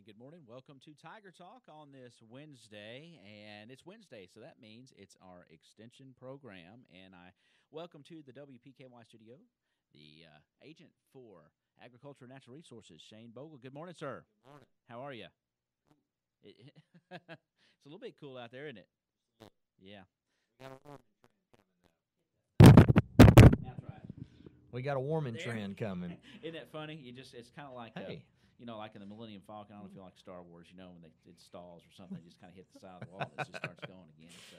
And good morning. Welcome to Tiger Talk on this Wednesday. And it's Wednesday, so that means it's our extension program. And I welcome to the WPKY studio the agent for Agriculture and Natural Resources, Shane Bogle. Good morning, sir. Good morning. How are you? It's a little bit cool out there, isn't it? Yeah. We got a warming That's trend coming. right. We got a warming trend coming. Isn't that funny? It's kind of like, Hey. like in the Millennium Falcon. I don't know if you like Star Wars, when it stalls or something, it just kind of hit the side of the wall and it just starts going again. So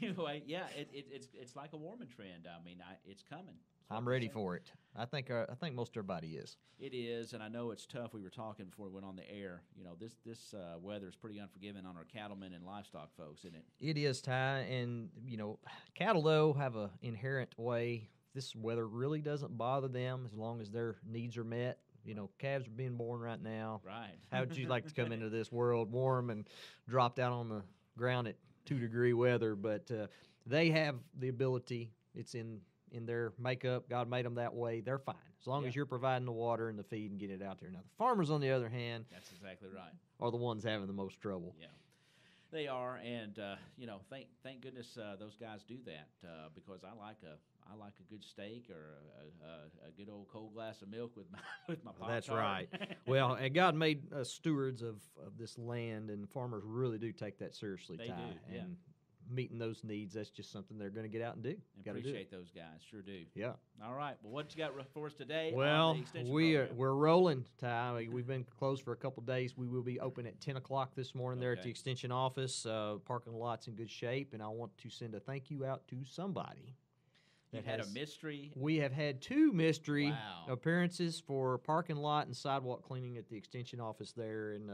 anyway, yeah, it's like a warming trend. I mean, it's coming. I'm ready for it. I think most everybody is. It is, and I know it's tough. We were talking before we went on the air. This weather is pretty unforgiving on our cattlemen and livestock folks, isn't it? It is, Ty, and cattle though have an inherent way. This weather really doesn't bother them as long as their needs are met. Calves are being born right now. Right. How would you like to come into this world warm and drop down on the ground at 2-degree weather? But they have the ability. It's in their makeup. God made them that way. They're fine as long as you're providing the water and the feed and getting it out there. Now, the farmers, on the other hand, that's exactly right, are the ones having the most trouble. Yeah, they are, and thank goodness those guys do that because I like a good steak or a good old cold glass of milk with my Pop-Tart. That's right. Well, and God made us stewards of this land, and farmers really do take that seriously. They Ty, do, yeah. And meeting those needs, that's just something they're going to get out and do. Appreciate those guys, sure do. Yeah. All right. Well, what you got for us today? Well, on the extension we're program? rolling, Ty. We've been closed for a couple days. We will be open at 10 o'clock this morning there at the extension office. Parking lot's in good shape, and I want to send a thank you out to somebody. You had a mystery. We have had 2 mystery appearances for parking lot and sidewalk cleaning at the extension office there, and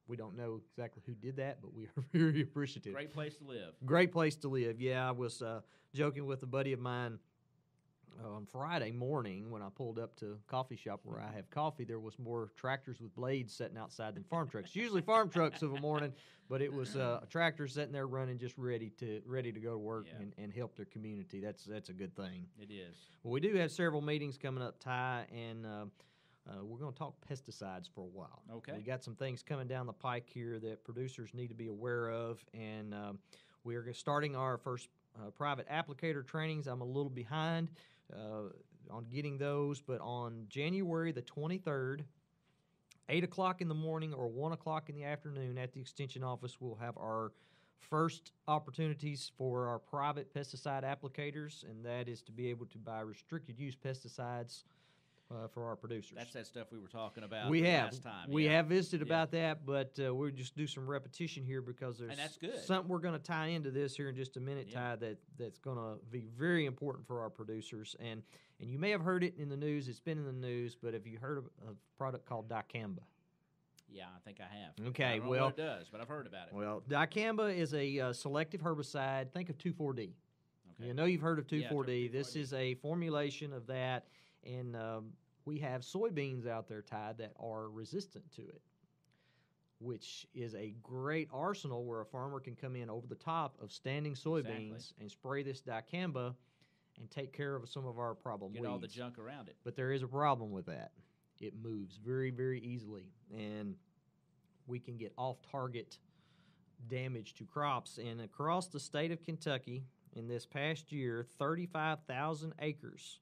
we don't know exactly who did that, but we are very appreciative. Great place to live. Great place to live. Yeah, I was joking with a buddy of mine on Friday morning when I pulled up to a coffee shop where I have coffee. There was more tractors with blades sitting outside than farm trucks. Usually farm trucks of a morning, but it was a tractor sitting there running, just ready to go to work and help their community. That's a good thing. It is. Well, we do have several meetings coming up, Ty, and we're going to talk pesticides for a while. Okay. We got some things coming down the pike here that producers need to be aware of, and we are starting our first private applicator trainings. I'm a little behind on getting those, but on January the 23rd, 8 o'clock in the morning or 1 o'clock in the afternoon at the Extension office, we'll have our first opportunities for our private pesticide applicators, and that is to be able to buy restricted use pesticides for our producers. That's that stuff we were talking about last time. We have visited about that, but we'll just do some repetition here because there's something we're going to tie into this here in just a minute, Ty, that's going to be very important for our producers. And you may have heard it in the news. It's been in the news, but have you heard of a product called dicamba? Yeah, I think I have. Okay, I don't know what it does, but I've heard about it. Well, dicamba is a selective herbicide. Think of 2,4-D. Okay. You know you've heard of 2,4-D. Yeah, 2,4-D. This is a formulation of that, and we have soybeans out there, Ty, that are resistant to it, which is a great arsenal where a farmer can come in over the top of standing soybeans and spray this dicamba and take care of some of our problem weeds. Get all the junk around it. But there is a problem with that. It moves very, very easily, and we can get off-target damage to crops. And across the state of Kentucky, in this past year, 35,000 acres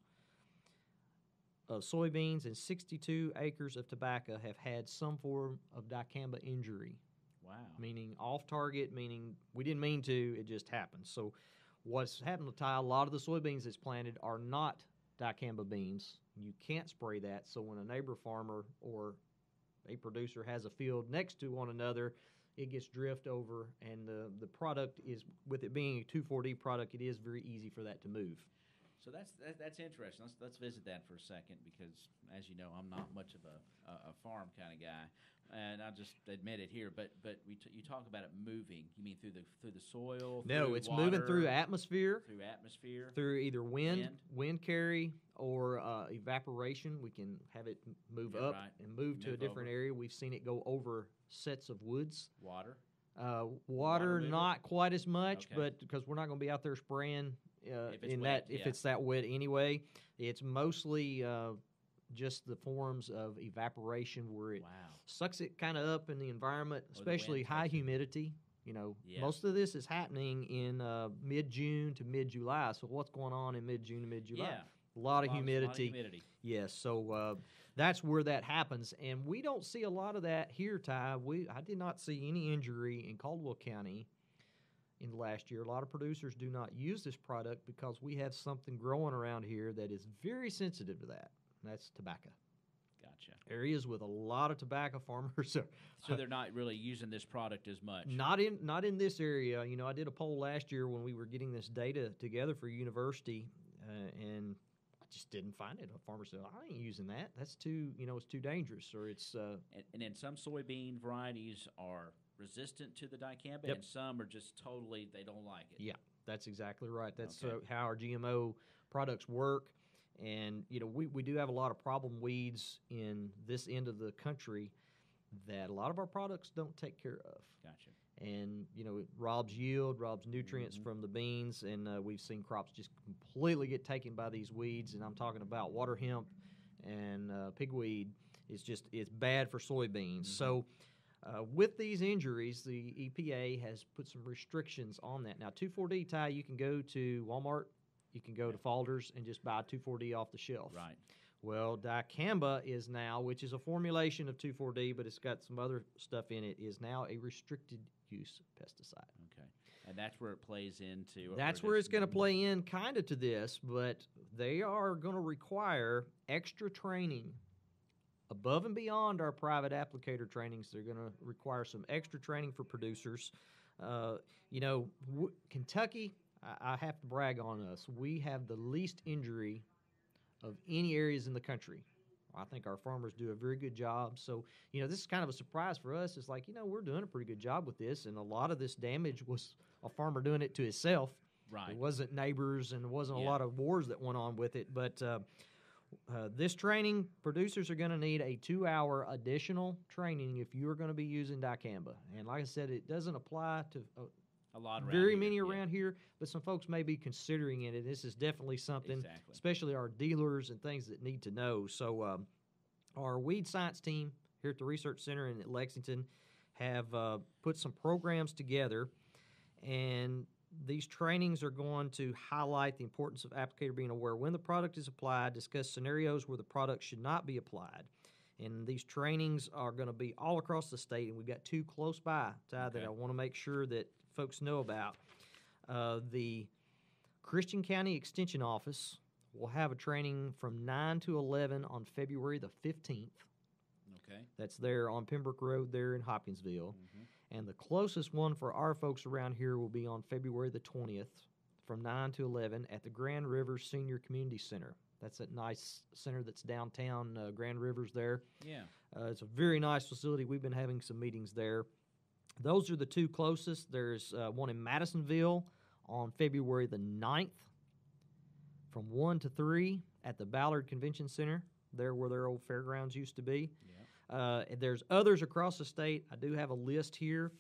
of soybeans and 62 acres of tobacco have had some form of dicamba injury. Wow. Meaning off-target, meaning we didn't mean to, it just happened. So what's happened to Ty, a lot of the soybeans that's planted are not dicamba beans. You can't spray that, so when a neighbor farmer or a producer has a field next to one another, it gets drift over, and the product is, with it being a 2,4-D product, it is very easy for that to move. So that's interesting. Let's visit that for a second because, as you know, I'm not much of a farm kind of guy, and I'll just admit it here. But you talk about it moving. You mean through the soil? No, it's water, moving through atmosphere. Through either wind carry, or evaporation. We can have it move up and move to a different area. We've seen it go over sets of woods. Water not quite as much, but because we're not going to be out there spraying. If it's that wet anyway. It's mostly just the forms of evaporation where it Wow. sucks it kind of up in the environment, Or the wind especially high takes it. humidity. You know, Yeah. most of this is happening in mid-June to mid-July. So what's going on in mid-June to mid-July? Yeah. A lot of Lot of humidity. humidity. Yes, so that's where that happens, and we don't see a lot of that here, Ty. I did not see any injury in Caldwell County in the last year. A lot of producers do not use this product because we have something growing around here that is very sensitive to that, and that's tobacco. Gotcha. Areas with a lot of tobacco farmers are So they're not really using this product as much. not in this area. You know, I did a poll last year when we were getting this data together for university, and I just didn't find it. A farmer said, "I ain't using that. That's too, it's too dangerous." Or it's And then some soybean varieties are resistant to the dicamba, Yep. and some are just totally, they don't like it. yeah, that's exactly right. That's Okay. how our GMO products work. And we do have a lot of problem weeds in this end of the country that a lot of our products don't take care of. Gotcha. And it robs yield, robs nutrients Mhm. from the beans, and we've seen crops just completely get taken by these weeds. And I'm talking about water hemp and pigweed. It's bad for soybeans. So with these injuries, the EPA has put some restrictions on that. Now, 2,4-D, Ty, you can go to Walmart, you can go to Falder's and just buy 2,4-D off the shelf. Right. Well, dicamba is now, which is a formulation of 2,4-D, but it's got some other stuff in it, is now a restricted use pesticide. Okay. And that's where it plays into. That's where it's going to play in kind of to this, but they are going to require extra training above and beyond our private applicator trainings. They're going to require some extra training for producers. Kentucky, I have to brag on us. We have the least injury of any areas in the country. I think our farmers do a very good job. So, this is kind of a surprise for us. It's like, we're doing a pretty good job with this, and a lot of this damage was a farmer doing it to himself. Right. It wasn't neighbors, and it wasn't Yeah. a lot of wars that went on with it. But this training, producers are going to need a 2-hour additional training if you are going to be using dicamba. And like I said, it doesn't apply to a lot around very here, many yeah. around here, but some folks may be considering it, and this is definitely something, Exactly. especially our dealers and things that need to know. So our weed science team here at the Research Center in Lexington have put some programs together, and these trainings are going to highlight the importance of applicator being aware when the product is applied, discuss scenarios where the product should not be applied. And these trainings are going to be all across the state, and we've got 2 close by, Ty, that I want to make sure that folks know about. The Christian County Extension Office will have a training from 9 to 11 on February the 15th. Okay. That's there on Pembroke Road there in Hopkinsville. Mhm. And the closest one for our folks around here will be on February the 20th from 9 to 11 at the Grand Rivers Senior Community Center. That's that nice center that's downtown Grand Rivers there. Yeah. It's a very nice facility. We've been having some meetings there. Those are the 2 closest. There's one in Madisonville on February the 9th from 1 to 3 at the Ballard Convention Center, there where their old fairgrounds used to be. There's others across the state. I do have a list here.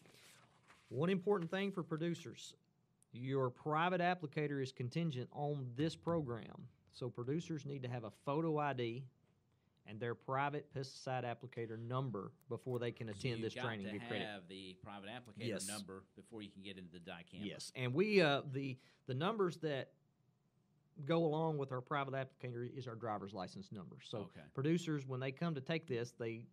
One important thing for producers, your private applicator is contingent on this program. So producers need to have a photo ID and their private pesticide applicator number before they can attend this training. You and got get to credit. have the private applicator Yes. number before you can get into the dicamba. Yes, and we the numbers that go along with our private applicator is our driver's license number. So Okay. producers, when they come to take this, they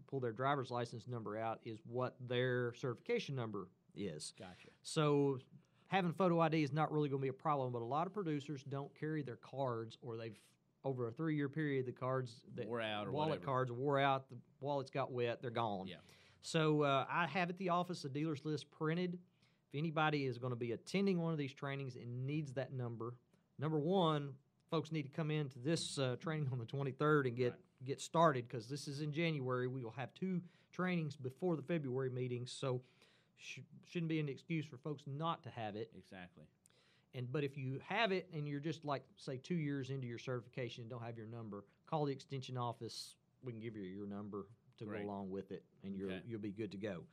pull their driver's license number out is what their certification number is. Gotcha. So having photo ID is not really going to be a problem, but a lot of producers don't carry their cards, or they've over a 3-year period the cards that Wore out or wallet whatever. cards wore out, the wallets got wet, they're gone. Yeah. So I have at the office a dealer's list printed. If anybody is going to be attending one of these trainings and needs that number, number one, folks need to come into this training on the 23rd and get started, because this is in January. We will have 2 trainings before the February meetings, so shouldn't be an excuse for folks not to have it. Exactly. But if you have it and you're just like, say, 2 years into your certification and don't have your number, call the extension office. We can give you your number to Great. go along with it, and Okay. you'll be good to go.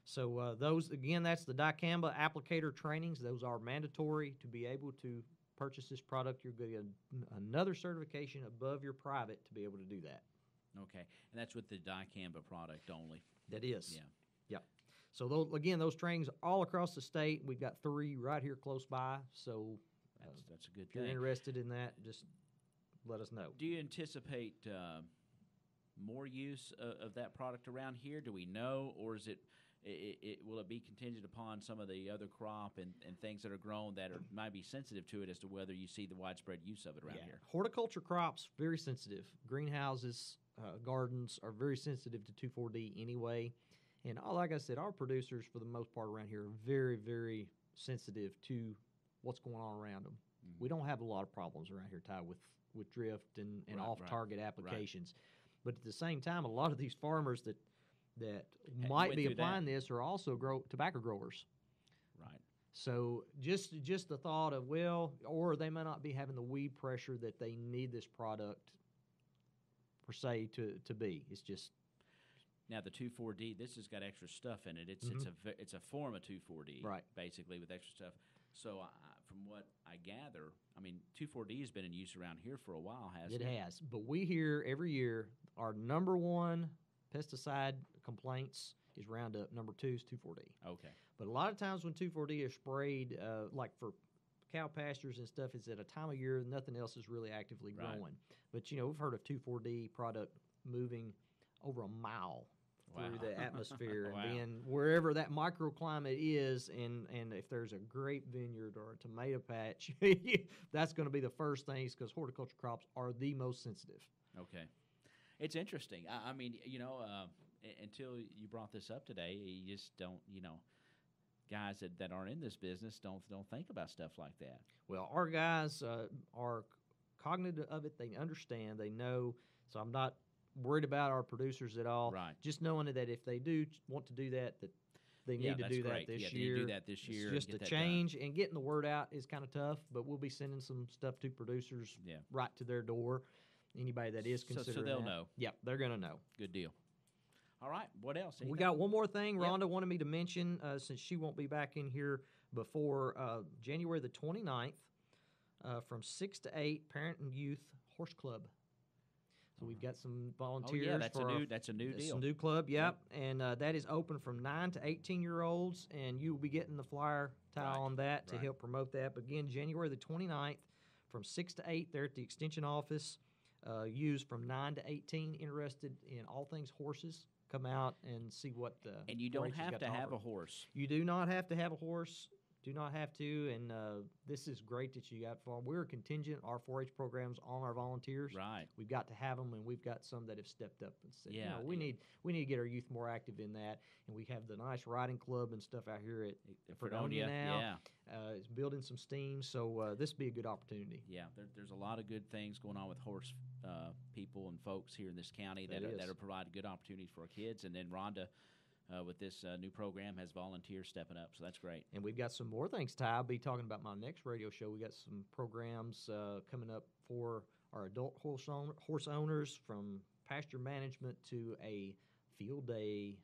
So those, again, that's the dicamba applicator trainings. Those are mandatory to be able to purchase this product, you're going to get another certification above your private to be able to do that. Okay, and that's with the dicamba product only. That is. Yeah. Yep. So, those trainings all across the state. We've got 3 right here close by. So, that's a good if you're thing. interested in that, just let us know. Do you anticipate more use of that product around here? Do we know, or is will it be contingent upon some of the other crop and things that are grown that might be sensitive to it as to whether you see the widespread use of it around here? Horticulture crops, very sensitive. Greenhouses, gardens are very sensitive to 2,4-D anyway. And like I said, our producers, for the most part around here, are very, very sensitive to what's going on around them. Mm-hmm. We don't have a lot of problems around here, Ty, with drift and off-target applications. Right. But at the same time, a lot of these farmers that might be applying this are also tobacco growers. Right. So just the thought of, or they may not be having the weed pressure that they need this product per se to be. It's just. Now the 2,4-D, this has got extra stuff in it. It's a form of 2,4-D, right? Basically with extra stuff. So from what I gather, 2,4-D has been in use around here for a while, hasn't it? It has. But we hear every year our number 1 pesticide complaints is Roundup. Number 2 is 2,4-D. Okay. But a lot of times when 2,4-D is sprayed, like for cow pastures and stuff, it's at a time of year nothing else is really actively growing. Right. But we've heard of 2,4-D product moving over a mile through the atmosphere and being wherever that microclimate is, and if there's a grape vineyard or a tomato patch, that's going to be the first things, because horticulture crops are the most sensitive. Okay. It's interesting. Until you brought this up today, you just don't, guys that aren't in this business don't think about stuff like that. Well, our guys are cognizant of it. They understand. They know. So I'm not worried about our producers at all. Right. Just knowing that if they do want to do that they need to do great. that this year. year. Do that this year. It's just a change, and getting the word out is kind of tough, but we'll be sending some stuff to producers right to their door. Anybody that is considering so they'll know. Yep, they're going to know. Good deal. All right, what else? Anything? We got one more thing Rhonda wanted me to mention, since she won't be back in here before January the 29th, from 6 to 8, Parent and Youth Horse Club. So we've got some volunteers. Oh, yeah, that's a new deal. It's a new club, yep. And that is open from 9 to 18-year-olds, and you will be getting the flyer tile on that to help promote that. But again, January the 29th from 6 to 8 there at the Extension office. Used from 9 to 18, interested in all things horses. Come out and see what the And you don't have to have a horse. You do not have to have a horse. Do not have to, and this is great that you got for. We're contingent, our 4-H programs, on our volunteers. Right. We've got to have them, and we've got some that have stepped up and said, we need to get our youth more active in that. And we have the nice riding club and stuff out here at Fredonia now. Yeah. It's building some steam, so this would be a good opportunity. Yeah, there's a lot of good things going on with horse people and folks here in this county that are providing good opportunities for our kids. And then Rhonda, with this new program, has volunteers stepping up, so that's great. And we've got some more things, Ty. I'll be talking about my next radio show. We got some programs coming up for our adult horse owners, from pasture management to a field day.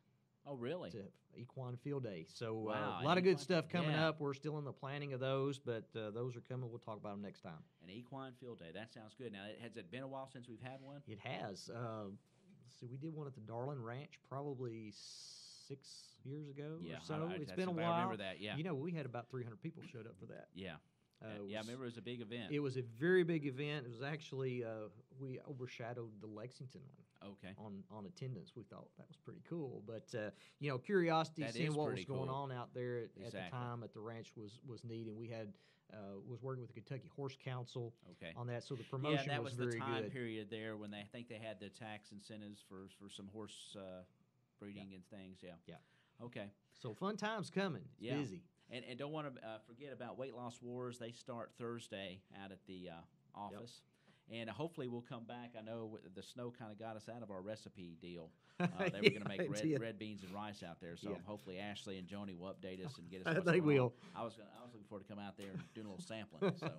Oh, really? To equine field day. So wow, a lot of good stuff coming up. We're still in the planning of those, but those are coming. We'll talk about them next time. An equine field day. That sounds good. Now, has it been a while since we've had one? It has. Let's see, we did one at the Darlin Ranch probably 6 years ago or so. It's been a while. I remember that, yeah. We had about 300 people showed up for that. Yeah. I remember it was a big event. It was a very big event. It was actually, we overshadowed the Lexington one. Okay. On attendance. We thought that was pretty cool. But, curiosity, seeing what was going on out there at the time at the ranch was neat. And we had, was working with the Kentucky Horse Council on that. So the promotion was very good. Yeah, that was the time period there when I think they had the tax incentives for some horse breeding and things. Yeah. Okay. So fun times coming. It's busy. And don't want to forget about Weight Loss Wars. They start Thursday out at the office. Yep. And hopefully we'll come back. I know the snow kind of got us out of our recipe deal. They were going to make red beans and rice out there. So hopefully Ashley and Joni will update us and get us. They will. I was looking forward to come out there and doing a little sampling. So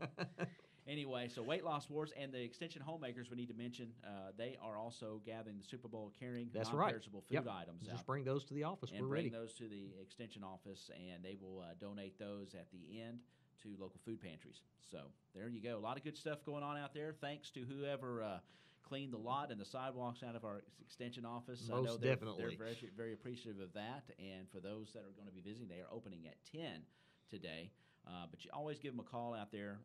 anyway, so Weight Loss Wars and the Extension Homemakers, we need to mention, they are also gathering the Super Bowl carrying non-perishable food items. Just bring those to the office. And We're bring ready. those to the Extension office, and they will donate those at the end to local food pantries. So there you go. A lot of good stuff going on out there. Thanks to whoever cleaned the lot and the sidewalks out of our extension office. Most I know they're definitely. very, very appreciative of that. And for those that are going to be visiting, they are opening at 10 today. But you always give them a call out there.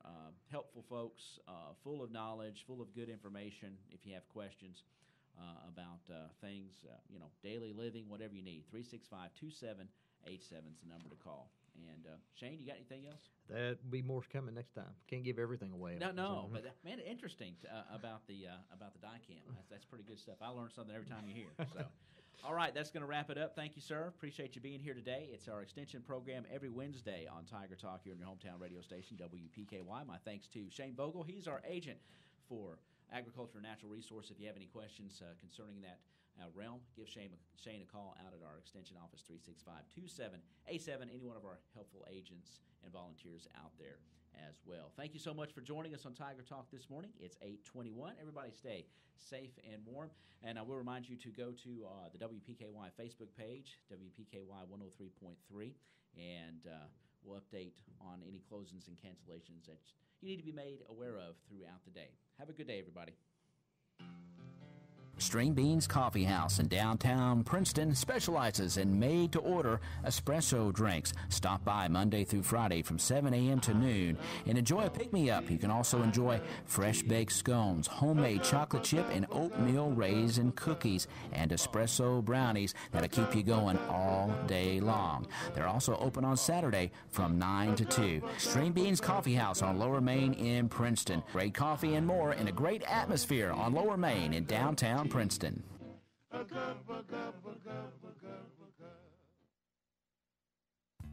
Helpful folks, full of knowledge, full of good information if you have questions about things, daily living, whatever you need. 365-2787 is the number to call. And Shane, you got anything else? That'll be more coming next time. Can't give everything away. No, but man, interesting about the die-cam. That's pretty good stuff. I learn something every time you're here. So, all right, that's going to wrap it up. Thank you, sir. Appreciate you being here today. It's our extension program every Wednesday on Tiger Talk here in your hometown radio station, WPKY. My thanks to Shane Bogle. He's our agent for Agriculture and Natural Resource. If you have any questions concerning that realm, give Shane a call out at our extension office, 365-2787. Any one of our helpful agents and volunteers out there as well. Thank you so much for joining us on Tiger Talk this morning. It's 8:21. Everybody stay safe and warm. And I will remind you to go to the WPKY Facebook page, WPKY 103.3, and we'll update on any closings and cancellations that you need to be made aware of throughout the day. Have a good day, everybody. String Beans Coffee House in downtown Princeton specializes in made-to-order espresso drinks. Stop by Monday through Friday from 7 a.m. to noon and enjoy a pick-me-up. You can also enjoy fresh-baked scones, homemade chocolate chip and oatmeal raisin cookies, and espresso brownies that'll keep you going all day long. They're also open on Saturday from 9 to 2. String Beans Coffee House on Lower Main in Princeton. Great coffee and more in a great atmosphere on Lower Main in downtown Princeton.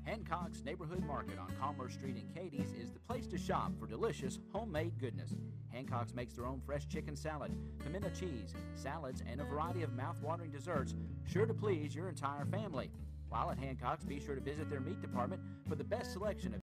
Hancock's Neighborhood Market on Commerce Street in Cadiz is the place to shop for delicious homemade goodness. Hancock's makes their own fresh chicken salad, pimento cheese, salads, and a variety of mouth-watering desserts sure to please your entire family. While at Hancock's, be sure to visit their meat department for the best selection of